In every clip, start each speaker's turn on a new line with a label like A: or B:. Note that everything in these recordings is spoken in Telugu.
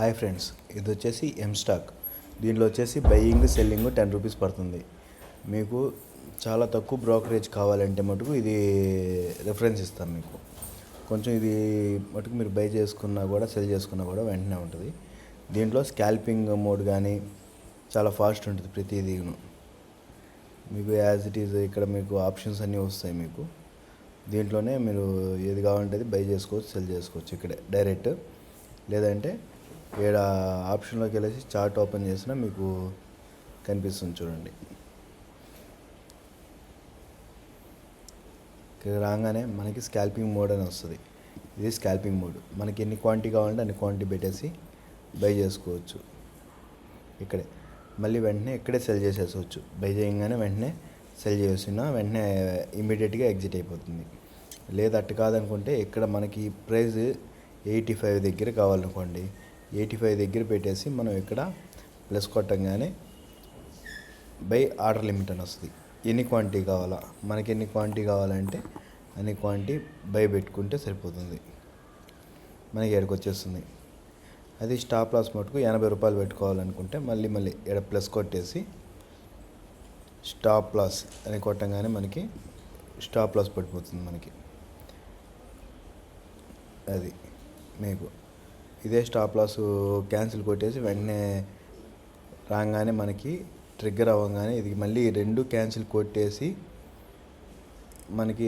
A: హాయ్ ఫ్రెండ్స్, ఇది వచ్చేసి ఎం స్టాక్. దీనిలో వచ్చేసి బయ్యింగ్ సెల్లింగ్ 10 రూపీస్ పడుతుంది. మీకు చాలా తక్కువ బ్రోకరేజ్ కావాలంటే మటుకు ఇది రిఫరెన్స్ ఇస్తాను మీకు. కొంచెం ఇది మటుకు మీరు బై చేసుకున్నా కూడా సెల్ చేసుకున్నా కూడా వెంటనే ఉంటుంది. దీంట్లో స్కాల్పింగ్ మోడ్ కానీ చాలా ఫాస్ట్ ఉంటుంది. ప్రతిదీను మీకు యాజ్ ఇట్ ఈజ్ ఇక్కడ మీకు ఆప్షన్స్ అన్నీ వస్తాయి. మీకు దీంట్లోనే మీరు ఏది కావాలంటే అది బై చేసుకోవచ్చు, సెల్ చేసుకోవచ్చు ఇక్కడే డైరెక్ట్. లేదంటే ఇక్కడ ఆప్షన్లోకి వెళ్ళేసి చార్ట్ ఓపెన్ చేసినా మీకు కనిపిస్తుంది చూడండి. ఇక్కడ రాగానే మనకి స్కాల్పింగ్ మోడ్ అని వస్తుంది. ఇది స్కాల్పింగ్ మోడ్. మనకి ఎన్ని క్వాంటిటీ కావాలంటే అన్ని క్వాంటిటీ పెట్టేసి బై చేసుకోవచ్చు ఇక్కడే. మళ్ళీ వెంటనే ఇక్కడే సెల్ చేసేసుకోవచ్చు. బై చేయగానే వెంటనే సెల్ చేసిన వెంటనే ఇమీడియట్గా ఎగ్జిట్ అయిపోతుంది. లేదా అట్టు కాదనుకుంటే ఇక్కడ మనకి ప్రైస్ 85 దగ్గర కావాలనుకోండి, 85 దగ్గర పెట్టేసి మనం ఇక్కడ ప్లస్ కొట్టంగానే బై ఆర్డర్ లిమిట్ అని వస్తుంది. ఎన్ని క్వాంటిటీ కావాలా, మనకి ఎన్ని క్వాంటిటీ కావాలంటే అన్ని క్వాంటిటీ బై పెట్టుకుంటే సరిపోతుంది. మనకి ఎక్కడికి వచ్చేస్తుంది. అది స్టాప్ లాస్ మటుకు 80 రూపాయలు పెట్టుకోవాలనుకుంటే మళ్ళీ ఇక్కడ ప్లస్ కొట్టేసి స్టాప్ లాస్ అని కొట్టంగానే మనకి స్టాప్ లాస్ పడిపోతుంది. మనకి అది మీకు ఇదే స్టాప్ లాస్ క్యాన్సిల్ కొట్టేసి వెంటనే రాగానే మనకి ట్రిగ్గర్ అవ్వగానే ఇది మళ్ళీ 2 క్యాన్సిల్ కొట్టేసి మనకి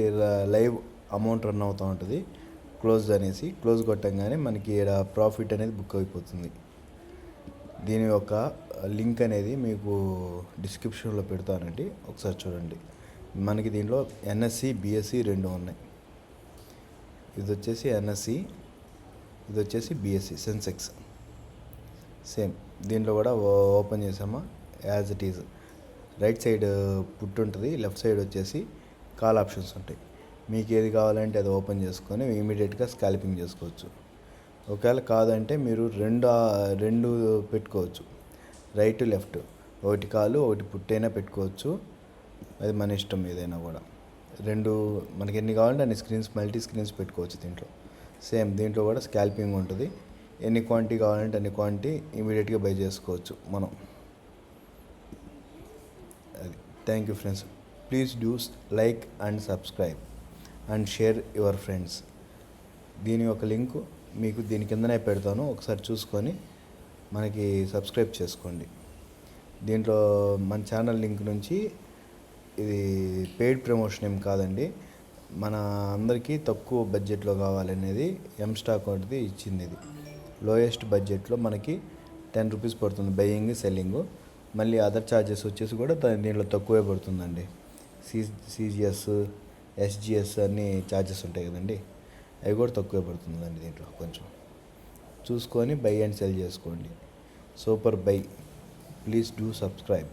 A: లైవ్ అమౌంట్ రన్ అవుతూ ఉంటుంది. క్లోజ్ అనేసి క్లోజ్ కొట్టంగానే మనకి ఇక్కడ ప్రాఫిట్ అనేది బుక్ అయిపోతుంది. దీని యొక్క లింక్ అనేది మీకు డిస్క్రిప్షన్లో పెడతానండి, ఒకసారి చూడండి. మనకి దీంట్లో ఎన్ఎస్సి బిఎస్సి 2 ఉన్నాయి. ఇది వచ్చేసి ఎన్ఎస్సి, ఇది వచ్చేసి బిఎస్సి సెన్సెక్స్. సేమ్ దీంట్లో కూడా ఓపెన్ చేసామా as it is. Right side put ఉంటుంది, లెఫ్ట్ సైడ్ వచ్చేసి కాల్ ఆప్షన్స్ ఉంటాయి. మీకు ఏది కావాలంటే అది ఓపెన్ చేసుకొని ఇమీడియట్గా స్కాల్పింగ్ చేసుకోవచ్చు. ఒకవేళ కాదంటే మీరు రెండు పెట్టుకోవచ్చు, రైట్ లెఫ్ట్. ఒకటి కాలు ఒకటి పుట్ అయినా పెట్టుకోవచ్చు, అది మన ఇష్టం. ఏదైనా కూడా మనకి ఎన్ని కావాలంటే అన్ని స్క్రీన్స్, మల్టీ స్క్రీన్స్ పెట్టుకోవచ్చు దీంట్లో. సేమ్ దీంట్లో కూడా స్కాల్పింగ్ ఉంటుంది. ఎన్ని క్వాంటిటీ కావాలంటే అన్ని క్వాంటిటీ ఇమీడియట్గా బై చేసుకోవచ్చు మనం. అది thank you friends. Please do like and subscribe and share your friends. దీని యొక్క లింకు మీకు దీని కిందనే పెడతాను, ఒకసారి చూసుకొని మనకి సబ్స్క్రైబ్ చేసుకోండి. దీంట్లో మన ఛానల్ లింక్ నుంచి ఇది పెయిడ్ ప్రమోషన్ ఏం కాదండి, మన అందరికీ తక్కువ బడ్జెట్లో కావాలనేది ఎం స్టాక్ ఒకటి ఇచ్చింది. ఇది లోయెస్ట్ బడ్జెట్లో మనకి 10 రూపీస్ పడుతుంది బయ్యింగ్ సెల్లింగ్. మళ్ళీ అదర్ ఛార్జెస్ వచ్చేసి కూడా దీంట్లో తక్కువే పడుతుందండి. సిజిఎస్, ఎస్జిఎస్ అన్ని ఛార్జెస్ ఉంటాయి కదండి, అవి కూడా తక్కువే పడుతుందండి. దీంట్లో కొంచెం చూసుకొని బై అండ్ సెల్ చేసుకోండి. Super bye. Please do subscribe.